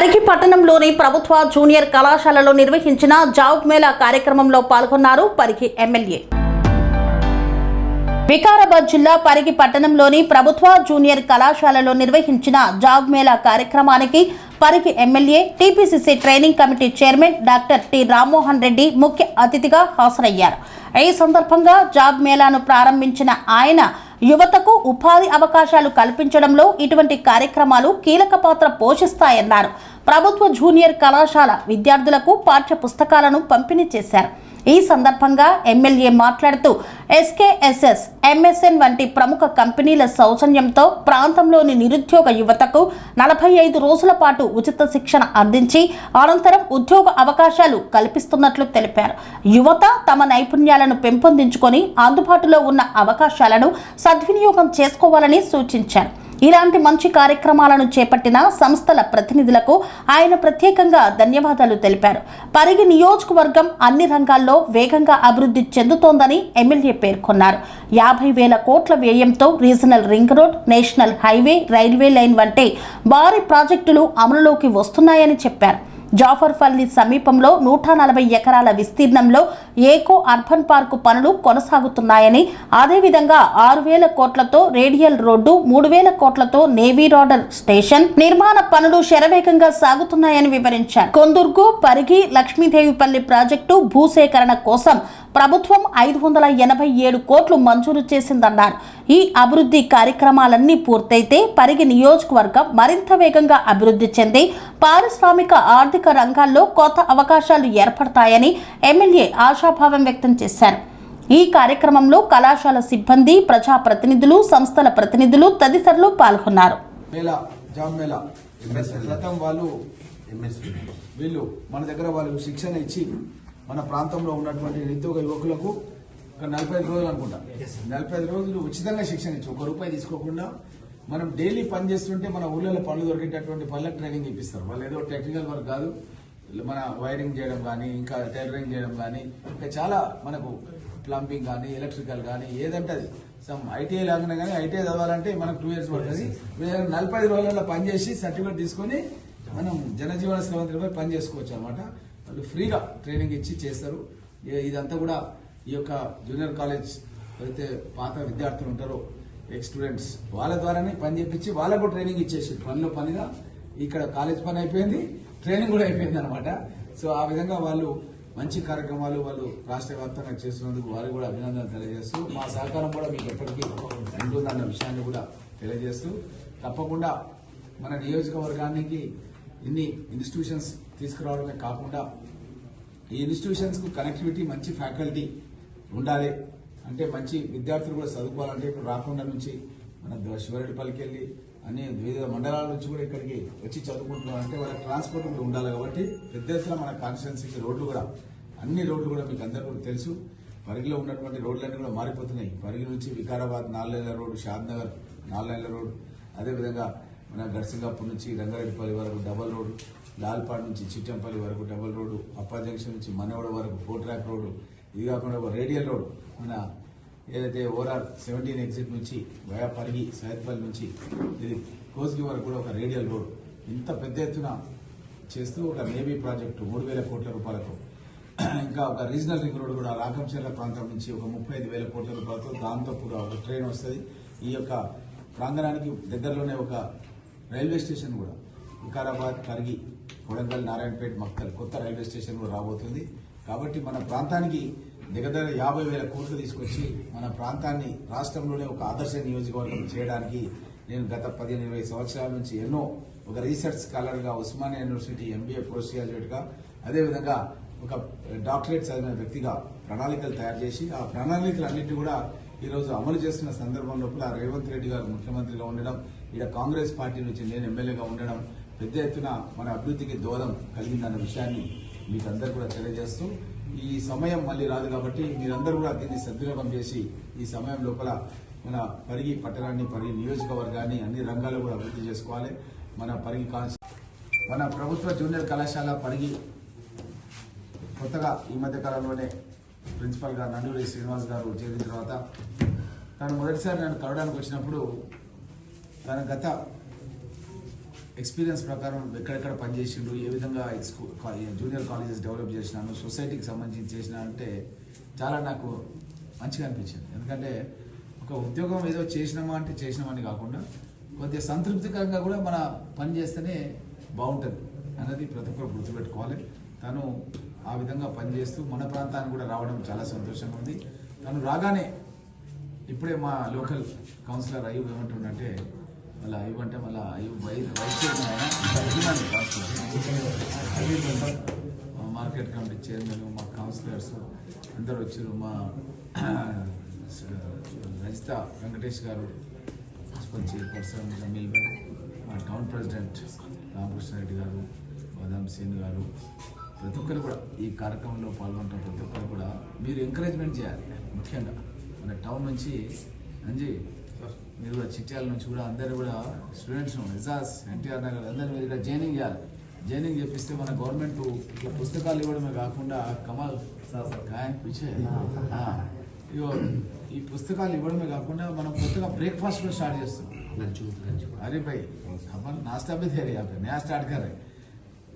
పరిగి పట్టణంలోని ప్రభుత్వ జూనియర్ కళాశాలలో నిర్వహించిన జాబ్ మేళా కార్యక్రమంలో పాల్గొన్నారు పరిగి ఎమ్మెల్యే. వికారాబాద్ జిల్లా పరిగి పట్టణంలోని ప్రభుత్వ జూనియర్ కళాశాలలో నిర్వహించిన జాబ్ మేళా కార్యక్రమానికి Parigi MLA TPCC training committee chairman doctor T Rammohan Reddy ముఖ్య అతిథిగా హాజరయ్యారు. ఈ సందర్భంగా జాబ్ మేళాను ప్రారంభించిన ఆయన యువతకు ఉపాధి అవకాశాలు కల్పించడంలో ఇటువంటి కార్యక్రమాలు కీలక పాత్ర పోషిస్తాయన్నారు. ప్రభుత్వ జూనియర్ కళాశాల విద్యార్థులకు పాఠ్య పుస్తకాలను పంపిణీ చేశారు. ఈ సందర్భంగా ఎమ్మెల్యే మాట్లాడుతూ ఎస్కేఎస్ఎస్, ఎంఎస్ఎన్ వంటి ప్రముఖ కంపెనీల సౌజన్యంతో ప్రాంతంలోని నిరుద్యోగ యువతకు 45 రోజుల పాటు ఉచిత శిక్షణ అందించి అనంతరం ఉద్యోగ అవకాశాలు కల్పిస్తున్నట్లు తెలిపారు. యువత తమ నైపుణ్యాలను పెంపొందించుకొని అందుబాటులో ఉన్న అవకాశాలను సద్వినియోగం చేసుకోవాలని సూచించారు. ఇలాంటి మంచి కార్యక్రమాలను చేపట్టిన సంస్థల ప్రతినిధులకు ఆయన ప్రత్యేకంగా ధన్యవాదాలు తెలిపారు. పరిగి నియోజకవర్గం అన్ని రంగాల్లో వేగంగా అభివృద్ధి చెందుతోందని ఎమ్మెల్యే పేర్కొన్నారు. 50,000 కోట్ల వ్యయంతో regional ring road, national highway, railway line వంటి భారీ ప్రాజెక్టులు అమలులోకి వస్తున్నాయని చెప్పారు. జాఫర్పల్లి సమీపంలో 140 ఎకరాల విస్తీర్ణంలో ఏకో అర్బన్ పార్కు పనులు కొనసాగుతున్నాయని, అదేవిధంగా 6,000 కోట్లతో రేడియల్ రోడ్డు, 3,000 కోట్లతో నేవీ రాడర్ స్టేషన్ నిర్మాణ పనులు శరవేగంగా సాగుతున్నాయని వివరించారు. కొందుర్గు, పరిగి, లక్ష్మీదేవిపల్లి ప్రాజెక్టు భూసేకరణ కోసం ప్రభుత్వం 587 కోట్లు మంజూరు చేసిందన్నారు. ఈ అభివృద్ధి కార్యక్రమాలన్నీ పూర్తయితే పరిగి నియోజకవర్గం మరింత వేగంగా అభివృద్ధి చెంది పారిశ్రామిక ఆర్థిక రంగాల్లో కొత్త అవకాశాలు ఏర్పడతాయని ఎమ్మెల్యే ఆశాభావం వ్యక్తం చేశారు. ఈ కార్యక్రమంలో కళాశాల సిబ్బంది, ప్రజాప్రతినిధులు, సంస్థల ప్రతినిధులు తదితరులు పాల్గొన్నారు. మన దగ్గర వాళ్ళు శిక్షణ ఇచ్చి మన ప్రాంతంలో ఉన్నటువంటి నిరుద్యోగ యువకులకు ఒక 45 రోజులు అనుకుంటా, 45 రోజులు ఉచితంగా శిక్షణ ఇచ్చి 1 రూపాయి తీసుకోకుండా మనం డైలీ పని చేస్తుంటే మన ఊళ్ళలో పనులు దొరికేటటువంటి పనులకు ట్రైనింగ్ ఇప్పిస్తారు. వాళ్ళు ఏదో టెక్నికల్ వర్క్ కాదు, మన వైరింగ్ చేయడం కానీ, ఇంకా టైలరింగ్ చేయడం కానీ, ఇంకా చాలా మనకు ప్లంబింగ్ కానీ, ఎలక్ట్రికల్ కానీ, ఏదంటే అది ఐటీఐ లాగానే కానీ ఐటీఐ చదవాలంటే మనకు 2 years పడుతుంది. 45 రోజులలో పనిచేసి సర్టిఫికేట్ తీసుకొని మనం జనజీవన శ్రవంతిపై పని చేసుకోవచ్చు అనమాట. వాళ్ళు ఫ్రీగా ట్రైనింగ్ ఇచ్చి చేస్తారు. ఇదంతా కూడా ఈ యొక్క జూనియర్ కాలేజ్ అయితే పాత విద్యార్థులు ఉంటారో, ఎక్స్ స్టూడెంట్స్, వాళ్ళ ద్వారానే పని చేపించి వాళ్ళకు ట్రైనింగ్ ఇచ్చేసి పనిలో పనిగా ఇక్కడ కాలేజ్ పని అయిపోయింది, ట్రైనింగ్ కూడా అయిపోయింది అనమాట. సో ఆ విధంగా వాళ్ళు మంచి కార్యక్రమాలు వాళ్ళు రాష్ట్ర వ్యాప్తంగా చేస్తున్నందుకు వారికి కూడా అభినందనలు తెలియజేస్తూ, మా సహకారం కూడా మీకు ఎప్పటికీ ఉంటుందన్న విషయాన్ని కూడా తెలియజేస్తూ, తప్పకుండా మన నియోజకవర్గానికి ఇన్ని ఇన్స్టిట్యూషన్స్ తీసుకురావడమే కాకుండా ఈ ఇన్స్టిట్యూషన్స్ కు కనెక్టివిటీ, మంచి ఫ్యాకల్టీ ఉండాలి. అంటే మంచి విద్యార్థులు కూడా చదువుకోవాలంటే ఇప్పుడు రాకుండా నుంచి మన శివరెడ్డిపల్లికి వెళ్ళి అన్ని వివిధ మండలాల నుంచి కూడా ఇక్కడికి వచ్చి చదువుకుంటున్నారంటే వాళ్ళకి ట్రాన్స్పోర్ట్ కూడా ఉండాలి. కాబట్టి పెద్ద ఎత్తున మన కాన్స్టిట్యున్సీకి రోడ్లు కూడా, అన్ని రోడ్లు కూడా మీకు అందరూ కూడా తెలుసు. పరిగిలో ఉన్నటువంటి రోడ్లన్నీ కూడా మారిపోతున్నాయి. పరిగి నుంచి వికారాబాద్ 4 లైన్ల రోడ్డు, షాద్నగర్ 4 లైన్ల రోడ్డు, అదేవిధంగా మన గడ్సింగాపూర్ నుంచి రంగారెడ్డిపల్లి వరకు డబల్ రోడ్డు, లాల్పాడ్ నుంచి చిట్టంపల్లి వరకు డబల్ రోడ్డు, అప్పర్ జంక్షన్ నుంచి మనవడ వరకు 4 ట్రాక్ రోడ్డు, ఇది కాకుండా ఒక రేడియల్ రోడ్డు మన ఏదైతే ఓఆర్ఆర్ 17 ఎగ్జిట్ నుంచి వయా పరిగి సైదపల్లి నుంచి ఇది కోస్గి వరకు కూడా ఒక రేడియల్ రోడ్, ఇంత పెద్ద ఎత్తున చేస్తూ ఒక నేవీ ప్రాజెక్టు 3,000 కోట్ల రూపాయలతో, ఇంకా ఒక రీజనల్ రింగ్ రోడ్ కూడా రాకంచెర్ల ప్రాంతం నుంచి ఒక 35,000 కోట్ల రూపాయలతో, దాంతో కూడా ఒక ట్రైన్ వస్తుంది. ఈ యొక్క ప్రాంగణానికి దగ్గరలోనే ఒక రైల్వే స్టేషన్ కూడా వికారాబాద్, పరిగి, కొడంగల్, నారాయణపేట, మక్తల్ కొత్త రైల్వే స్టేషన్ కూడా రాబోతుంది. కాబట్టి మన ప్రాంతానికి దగ్గర 50,000 కోట్లు తీసుకొచ్చి మన ప్రాంతాన్ని రాష్ట్రంలోనే ఒక ఆదర్శ నియోజకవర్గం చేయడానికి నేను గత 15-20 సంవత్సరాల నుంచి ఎన్నో ఒక రీసెర్చ్ స్కాలర్గా ఉస్మానియా యూనివర్సిటీ ఎంబీఏ పోస్ట్ గ్రాడ్యుయేట్గా, అదేవిధంగా ఒక డాక్టరేట్ చదివిన వ్యక్తిగా ప్రణాళికలు తయారు చేసి ఆ ప్రణాళికలన్నింటినీ కూడా ఈరోజు అమలు చేస్తున్న సందర్భం లోపల రేవంత్ రెడ్డి గారు ముఖ్యమంత్రిగా ఉండడం, ఇక్కడ కాంగ్రెస్ పార్టీ నుంచి నేను ఎమ్మెల్యేగా ఉండడం పెద్ద ఎత్తున మన అభివృద్ధికి దోహదం కలిగిందన్న విషయాన్ని మీకు అందరూ కూడా తెలియజేస్తూ, ఈ సమయం మళ్ళీ రాదు కాబట్టి మీరందరూ కూడా దీన్ని సద్వినియోగం చేసి ఈ సమయం లోపల మన పరిగి పట్టణాన్ని, పరిగి నియోజకవర్గాన్ని అన్ని రంగాల్లో కూడా అభివృద్ధి చేసుకోవాలి. మన పరిగి మన ప్రభుత్వ జూనియర్ కళాశాల పరిగి కొత్తగా ఈ మధ్య కాలంలోనే ప్రిన్సిపల్గా నండూరి శ్రీనివాస్ గారు చేరిన తర్వాత తను మొదటిసారి నన్ను కలవడానికి వచ్చినప్పుడు తన గత ఎక్స్పీరియన్స్ ప్రకారం ఎక్కడెక్కడ పనిచేసిండు, ఏ విధంగా జూనియర్ కాలేజెస్ డెవలప్ చేసినాను, సొసైటీకి సంబంధించి చేసిన అంటే చాలా నాకు మంచిగా అనిపించింది. ఎందుకంటే ఒక ఉద్యోగం ఏదో చేసినామా అంటే చేసినామని కాకుండా కొద్దిగా సంతృప్తికరంగా కూడా మన పని చేస్తేనే బాగుంటుంది అన్నది ప్రతి ఒక్కరు గుర్తుపెట్టుకోవాలి. తను ఆ విధంగా పనిచేస్తూ మన ప్రాంతానికి కూడా రావడం చాలా సంతోషంగా ఉంది. తను రాగానే ఇప్పుడే మా లోకల్ కౌన్సిలర్ అయ్యూబ్ ఏమంటుండంటే మళ్ళీ అయ్యూబ్ అంటే మళ్ళీ Ayub vice chairman market committee chairman, మా కౌన్సిలర్స్ అందరూ వచ్చారు. మా రజిత వెంకటేష్ గారు, మున్సిపల్ చైర్పర్సన్ జమీల్ గారు, మా టౌన్ ప్రెసిడెంట్ రామకృష్ణారెడ్డి గారు, బాదాం సీన్ గారు, ప్రతి ఒక్కరు కూడా ఈ కార్యక్రమంలో పాల్గొంటున్న ప్రతి ఒక్కరు కూడా మీరు ఎంకరేజ్మెంట్ చేయాలి. ముఖ్యంగా మన టౌన్ నుంచి అంజీ మీరు కూడా చిట్యాల నుంచి కూడా అందరూ కూడా స్టూడెంట్స్ నిజాస్ ఎన్టీఆర్ నగర్ అందరూ మీరు ఇక్కడ జాయినింగ్ చేయాలి. జాయినింగ్ చేపిస్తే మన గవర్నమెంట్ పుస్తకాలు ఇవ్వడమే కాకుండా కమాల్ ఖాయన్ పిచ్చే ఇగో ఈ పుస్తకాలు ఇవ్వడమే కాకుండా మనం కొత్తగా బ్రేక్ఫాస్ట్ కూడా స్టార్ట్ చేస్తున్నాం. अरे भाई अपन नाश्ता भी दे रहे हैं यहाँ पे, नया स्टार्ट कर रहे हैं.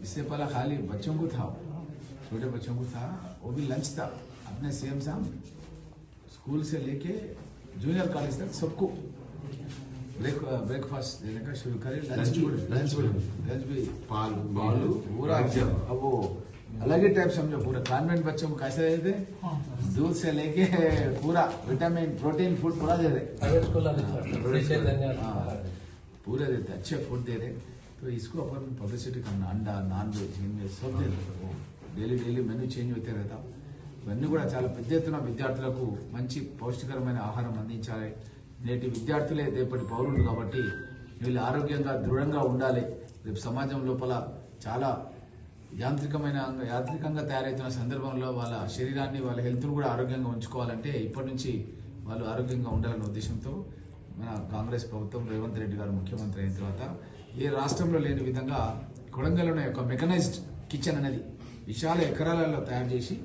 इससे पहले खाली बच्चों को था, छोटे बच्चों को था, वो भी लंच था. अपने सीएम साहब स्कूल से लेके जूनियर कॉलेज तक सबको ब्रेकफास्ट देने का शुरू करें. लंच भी बालू पूरा. अब वो अलग ही टाइप समझो, पूरा कॉन्वेंट बच्चों को कैसे देते, दूध से लेके पूरा विटामिन प्रोटीन फूड पूरा दे रहे, पूरे देते, अच्छे फूड दे रहे. तो इसको अपन पब्लिसिटी करना, अंडा नॉन वेज सब दे रहे. डेली मेन्यू చేంజ్ అవుతే रहता. ఇవన్నీ కూడా చాలా పెద్ద ఎత్తున విద్యార్థులకు మంచి పౌష్టికరమైన ఆహారం అందించాలి. నేటి విద్యార్థులే రేపటి పౌరులు కాబట్టి వీళ్ళు ఆరోగ్యంగా దృఢంగా ఉండాలి. రేపు సమాజం లోపల చాలా యాంత్రికంగా తయారవుతున్న సందర్భంలో వాళ్ళ శరీరాన్ని వాళ్ళ హెల్త్ను కూడా ఆరోగ్యంగా ఉంచుకోవాలంటే ఇప్పటి నుంచి వాళ్ళు ఆరోగ్యంగా ఉండాలనే ఉద్దేశంతో మన కాంగ్రెస్ ప్రభుత్వం రేవంత్ రెడ్డి గారు ముఖ్యమంత్రి అయిన తర్వాత ఏ రాష్ట్రంలో లేని విధంగా కొడంగల్లోనే ఒక మెకనైజ్డ్ కిచెన్ అనేది విశాల ఎకరాలలో తయారు చేసి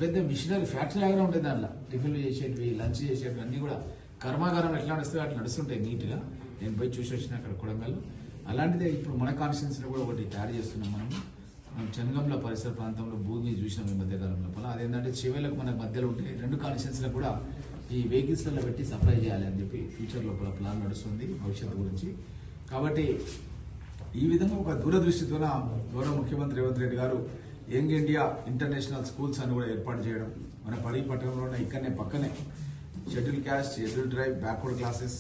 పెద్ద మిషనరీ ఫ్యాక్టరీ లాగానే ఉంటుంది. దాంట్లో టిఫిన్లు చేసేటివి, లంచ్ చేసేటివి అన్నీ కూడా కర్మాగారం ఎట్లా నడుస్తాయో అట్లా నడుస్తుంటాయి నీట్గా. నేను పోయి చూసి వచ్చిన అక్కడ కొడంగల్. అలాంటిదే ఇప్పుడు మన కాన్స్టిట్యున్సీలో కూడా ఒకటి తయారు చేస్తున్నాం. మనం చెనగంల పరిసర ప్రాంతంలో భూమి చూసినాం ఈ మధ్యకాలం లోపల. అదేంటంటే చివరికి మన మధ్యలో ఉంటే రెండు కాన్స్టిట్యున్సీలకు కూడా ఈ వెహికల్స్లలో పెట్టి సప్లై చేయాలి అని చెప్పి ఫ్యూచర్ లోపల ప్లాన్ నడుస్తుంది భవిష్యత్తు గురించి. కాబట్టి ఈ విధంగా ఒక దూరదృష్టితోన గౌరవ ముఖ్యమంత్రి రేవంత్ రెడ్డి గారు యంగ్ ఇండియా ఇంటర్నేషనల్ స్కూల్స్ అని కూడా ఏర్పాటు చేయడం, మన పరిగి పట్టణంలోనే ఇక్కడనే పక్కనే schedule caste, schedule tribe, backward classes,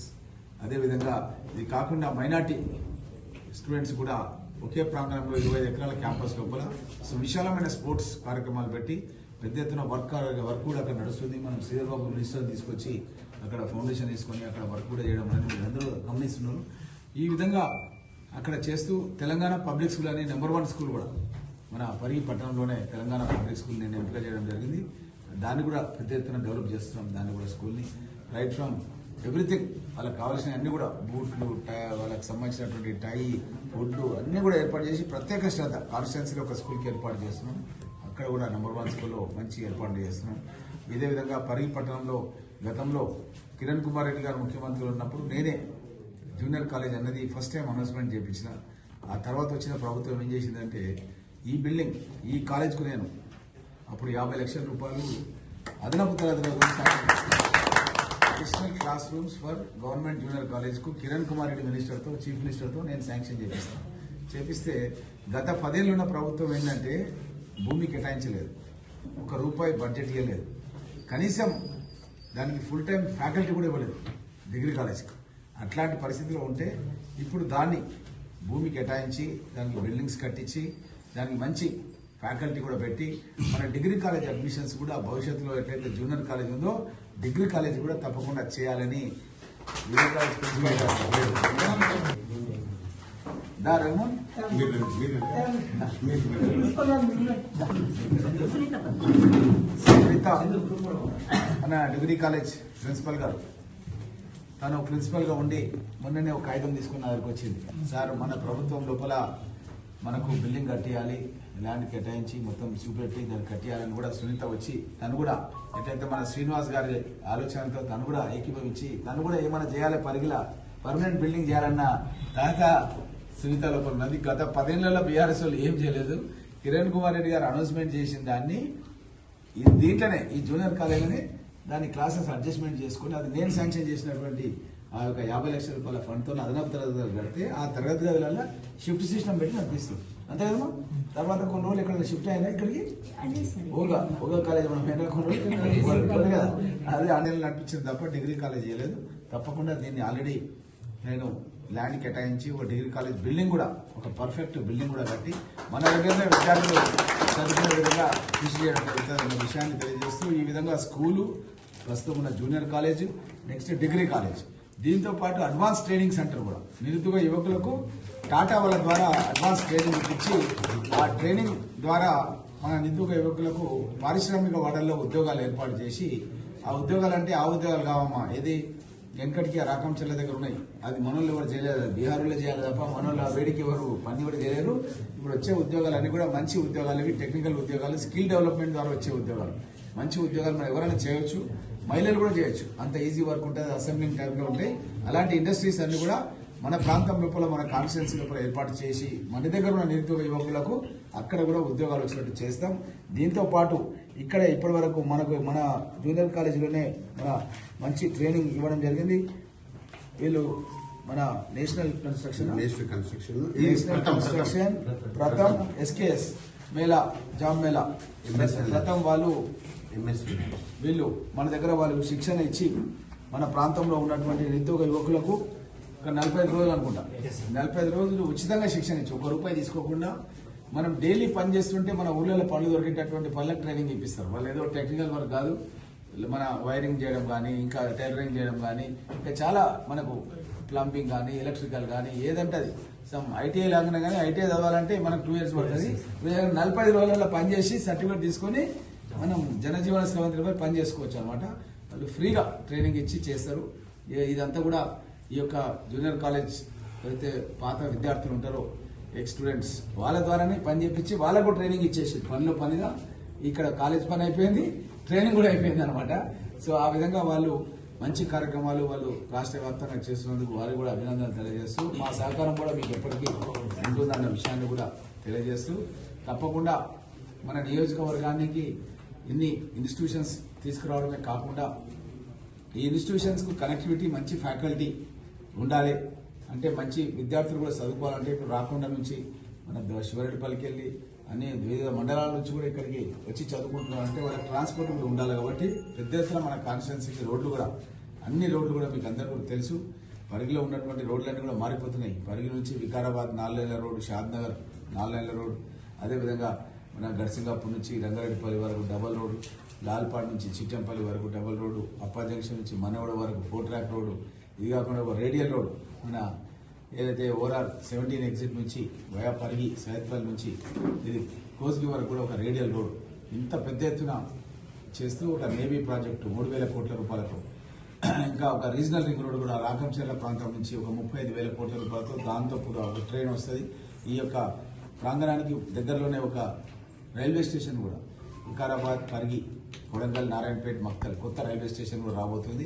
అదేవిధంగా ఇది కాకుండా మైనార్టీ స్టూడెంట్స్ కూడా ఒకే ప్రాంగణంలో 25 ఎకరాల క్యాంపస్ లోపల విశాలమైన స్పోర్ట్స్ కార్యక్రమాలు పెట్టి పెద్ద ఎత్తున వర్క్ కూడా అక్కడ నడుస్తుంది. మనం శ్రీధర్ బాబు మినిస్టర్ తీసుకొచ్చి అక్కడ ఫౌండేషన్ తీసుకొని అక్కడ వర్క్ కూడా చేయడం అనేది మీరు అందరూ గమనిస్తున్నారు. ఈ విధంగా అక్కడ చేస్తూ తెలంగాణ పబ్లిక్ స్కూల్ అనే నెంబర్ 1 స్కూల్ కూడా మన పరిగి పట్టణంలోనే తెలంగాణ పబ్లిక్ స్కూల్ నేను ఎంపిక చేయడం జరిగింది. దాన్ని కూడా పెద్ద ఎత్తున డెవలప్ చేస్తున్నాం. దాన్ని కూడా స్కూల్ని రైట్ ఫ్రమ్ ఎవ్రీథింగ్ వాళ్ళకి కావాల్సిన అన్ని కూడా బూట్లు, వాళ్ళకి సంబంధించినటువంటి టై, ఫుడ్ అన్నీ కూడా ఏర్పాటు చేసి ప్రత్యేక శ్రద్ధ కాన్స్టిట్యున్సీలో ఒక స్కూల్కి ఏర్పాటు చేస్తున్నాం. అక్కడ కూడా నెంబర్ 1 స్కూల్లో మంచి ఏర్పాట్లు చేస్తున్నాం. ఇదే విధంగా పరిగి పట్టణంలో గతంలో కిరణ్ కుమార్ రెడ్డి గారు ముఖ్యమంత్రి ఉన్నప్పుడు నేనే జూనియర్ కాలేజ్ అన్నది ఫస్ట్ టైం అనౌన్స్మెంట్ చేయించిన. ఆ తర్వాత వచ్చిన ప్రభుత్వం ఏం చేసిందంటే ఈ బిల్డింగ్ ఈ కాలేజ్కు నేను అప్పుడు 50 లక్షల రూపాయలు అదనపు తరగతులకు additional classrooms for government junior కాలేజ్కు కిరణ్ కుమార్ రెడ్డి మినిస్టర్తో, చీఫ్ మినిస్టర్తో నేను శాంక్షన్ చేపిస్తే గత 10 ఏళ్ళు ఉన్న ప్రభుత్వం ఏంటంటే భూమి కేటాయించలేదు, ₹1 బడ్జెట్ ఇవ్వలేదు, కనీసం దానికి ఫుల్ టైం ఫ్యాకల్టీ కూడా ఇవ్వలేదు డిగ్రీ కాలేజ్కి. అట్లాంటి పరిస్థితిలో ఉంటే ఇప్పుడు దాన్ని భూమి కేటాయించి దానికి బిల్డింగ్స్ కట్టించి దానికి మంచి ఫ్యాకల్టీ కూడా పెట్టి మన డిగ్రీ కాలేజ్ అడ్మిషన్స్ కూడా భవిష్యత్తులో ఎట్లయితే జూనియర్ కాలేజ్ ఉందో డిగ్రీ కాలేజ్ కూడా తప్పకుండా చేయాలని మన డిగ్రీ కాలేజ్ ప్రిన్సిపల్ గారు తను ప్రిన్సిపల్గా ఉండి మొన్ననే ఒక కాగితం తీసుకున్న దగ్గరికి వచ్చింది. సార్ మన ప్రభుత్వం లోపల మనకు బిల్డింగ్ కట్టేయాలి, ల్యాండ్ కేటాయించి మొత్తం చూపెట్టి దాన్ని కట్టేయాలని కూడా సునీత వచ్చి తను కూడా ఎట్లయితే మన శ్రీనివాస్ గారి ఆలోచనతో తను కూడా ఏకీభవించి తను కూడా ఏమైనా చేయాలి పరిగిలా పర్మనెంట్ బిల్డింగ్ చేయాలన్న దాకా సునీత లోపల ఉన్నది. గత 10 ఏళ్లలో బీఆర్ఎస్ వాళ్ళు ఏం చేయలేదు. కిరణ్ కుమార్ రెడ్డి గారు అనౌన్స్మెంట్ చేసిన దాన్ని దీంట్లోనే ఈ జూనియర్ కాలేజీలోనే దాని క్లాసెస్ అడ్జస్ట్మెంట్ చేసుకుని అది నేను శాంక్షన్ చేసినటువంటి ఆ యొక్క 50 లక్షల రూపాయల ఫండ్తో అదనపు తరగతి గదులు కడితే ఆ తరగతి గదులలో షిఫ్ట్ సిస్టమ్ పెట్టి నడిపిస్తుంది. అంతే కదమ్మా. తర్వాత కొన్ని రోజులు ఇక్కడ షిఫ్ట్ అయినా ఇక్కడికి ఒక కాలేజ్ మనం కొన్ని రోజులు కదా అదే ఆన్లైన్ నడిపించింది తప్ప డిగ్రీ కాలేజ్ చేయలేదు. తప్పకుండా దీన్ని ఆల్రెడీ నేను ల్యాండ్ కేటాయించి ఒక డిగ్రీ కాలేజ్ బిల్డింగ్ కూడా ఒక పర్ఫెక్ట్ బిల్డింగ్ కూడా కట్టి మన దగ్గర విద్యార్థులు చదువుకునే విధంగా కృషి చేయడం జరుగుతుంది విషయాన్ని తెలియజేస్తూ ఈ విధంగా స్కూలు ప్రస్తుతం ఉన్న junior college next degree college దీంతో పాటు అడ్వాన్స్ ట్రైనింగ్ సెంటర్ కూడా నిరుద్యోగ యువకులకు టాటా వాళ్ళ ద్వారా అడ్వాన్స్ ట్రైనింగ్ ఇప్పించి ఆ ట్రైనింగ్ ద్వారా మన నిరుద్యోగ యువకులకు పారిశ్రామిక వాడల్లో ఉద్యోగాలు ఏర్పాటు చేసి ఆ ఉద్యోగాలు అంటే ఆ ఉద్యోగాలు కావమ్మా ఏది వెంకటికి ఆ రాకం చెల్ల దగ్గర ఉన్నాయి. అది మనోళ్ళు ఎవరు చేయలేదు, బీహార్లో చేయాలి తప్ప మనోళ్ళు వేడికి ఎవరు పని కూడా చేయలేరు. ఇప్పుడు వచ్చే ఉద్యోగాలు అన్ని కూడా మంచి ఉద్యోగాలు, ఇవి టెక్నికల్ ఉద్యోగాలు, స్కిల్ డెవలప్మెంట్ ద్వారా వచ్చే ఉద్యోగాలు, మంచి ఉద్యోగాలు మనం ఎవరైనా చేయొచ్చు, మహిళలు కూడా చేయొచ్చు. అంత ఈజీ వర్క్ ఉంటుంది, అసెంబ్లింగ్ టైంలో ఉంటాయి. అలాంటి ఇండస్ట్రీస్ అన్ని కూడా మన ప్రాంతం లోపల మన కాన్స్టిట్యున్సీ లోపల ఏర్పాటు చేసి మన దగ్గర ఉన్న నిరుద్యోగ యువకులకు అక్కడ కూడా ఉద్యోగాలు వచ్చినట్టు చేస్తాం. దీంతో పాటు ఇక్కడ ఇప్పటి వరకు మనకు మన జూనియర్ కాలేజీలోనే మన మంచి ట్రైనింగ్ ఇవ్వడం జరిగింది. వీళ్ళు మన national construction Pratham SKS mela job mela Pratham వాళ్ళు వీళ్ళు మన దగ్గర వాళ్ళు శిక్షణ ఇచ్చి మన ప్రాంతంలో ఉన్నటువంటి నిరుద్యోగ యువకులకు ఒక 45 రోజులు అనుకుంటా 45 రోజులు ఉచితంగా శిక్షణ ఇచ్చి ₹1 తీసుకోకుండా మనం డైలీ పని చేస్తుంటే మన ఊళ్ళలో పనులు దొరికేటటువంటి పనులకు ట్రైనింగ్ ఇప్పిస్తారు. వాళ్ళు ఏదో టెక్నికల్ వర్క్ కాదు, మన వైరింగ్ చేయడం కానీ ఇంకా టైలరింగ్ చేయడం కానీ ఇంకా చాలా మనకు ప్లంబింగ్ కానీ ఎలక్ట్రికల్ కానీ ఏదంటే అది సమ్ ఐటీఐ లాగానే కానీ ఐటీఐ చదవాలంటే మనకు 2 ఇయర్స్ పడుతుంది. 45 రోజులలో పనిచేసి సర్టిఫికేట్ తీసుకొని మనం జనజీవన స్రవంతిపై పని చేసుకోవచ్చు అనమాట. వాళ్ళు ఫ్రీగా ట్రైనింగ్ ఇచ్చి చేస్తారు. ఇదంతా కూడా ఈ యొక్క జూనియర్ కాలేజ్ అయితే పాత విద్యార్థులు ఉంటారో ఎక్స్ స్టూడెంట్స్ వాళ్ళ ద్వారానే పని చేపించి వాళ్ళకు ట్రైనింగ్ ఇచ్చేసి పనిలో పనిగా ఇక్కడ కాలేజ్ పని అయిపోయింది, ట్రైనింగ్ కూడా అయిపోయింది అనమాట. సో ఆ విధంగా వాళ్ళు మంచి కార్యక్రమాలు వాళ్ళు రాష్ట్ర వ్యాప్తంగా చేస్తున్నందుకు వారికి కూడా అభినందనలు తెలియజేస్తూ మా సహకారం కూడా మీకు ఎప్పటికీ ఉంటుందన్న విషయాన్ని కూడా తెలియజేస్తూ తప్పకుండా మన నియోజకవర్గానికి ఇన్ని ఇన్స్టిట్యూషన్స్ తీసుకురావడమే కాకుండా ఈ ఇన్స్టిట్యూషన్స్కు కనెక్టివిటీ మంచి ఫ్యాకల్టీ ఉండాలి. అంటే మంచి విద్యార్థులు కూడా చదువుకోవాలంటే ఇప్పుడు రాకుండా నుంచి మన శివరెడ్డిపల్లికి వెళ్ళి అన్ని వివిధ మండలాల నుంచి కూడా ఇక్కడికి వచ్చి చదువుకుంటున్నారంటే వాళ్ళకి ట్రాన్స్పోర్ట్ కూడా ఉండాలి. కాబట్టి పెద్ద ఎత్తున మన కాన్స్టిట్యున్సీకి రోడ్లు కూడా అన్ని రోడ్లు కూడా మీకు అందరూ కూడా తెలుసు. పరిగిలో ఉన్నటువంటి రోడ్లన్నీ కూడా మారిపోతున్నాయి. పరిగి నుంచి వికారాబాద్ 4 లైన్ల రోడ్డు, షాద్నగర్ 4 లైన్ల రోడ్డు, అదేవిధంగా మన గడ్సింగాపూర్ నుంచి రంగారెడ్డిపల్లి వరకు డబల్ రోడ్డు, లాల్పాడ్ నుంచి చిట్టంపల్లి వరకు డబల్ రోడ్డు, అప్పా జంక్షన్ నుంచి మనవడ వరకు 4 ట్రాక్ రోడ్డు, ఇది కాకుండా ఒక రేడియల్ రోడ్ మన ఏదైతే ఓవరాల్ 17 ఎగ్జిట్ నుంచి వయా పరిగి సైద్పల్లి నుంచి ఇది కోస్గి వరకు కూడా ఒక రేడియల్ రోడ్ ఇంత పెద్ద ఎత్తున చేస్తూ ఒక నేవీ ప్రాజెక్టు 3,000 కోట్ల రూపాయలతో ఇంకా ఒక రీజనల్ రింగ్ రోడ్ కూడా రాకంచెర్ల ప్రాంతం నుంచి ఒక 35,000 కోట్ల రూపాయలతో దాంతో కూడా ఒక ట్రైన్ వస్తుంది. ఈ యొక్క ప్రాంగణానికి దగ్గరలోనే ఒక రైల్వే స్టేషన్ కూడా వికారాబాద్ పరిగి కొడంగల్ నారాయణపేట మక్తల్ కొత్త రైల్వే స్టేషన్ కూడా రాబోతుంది.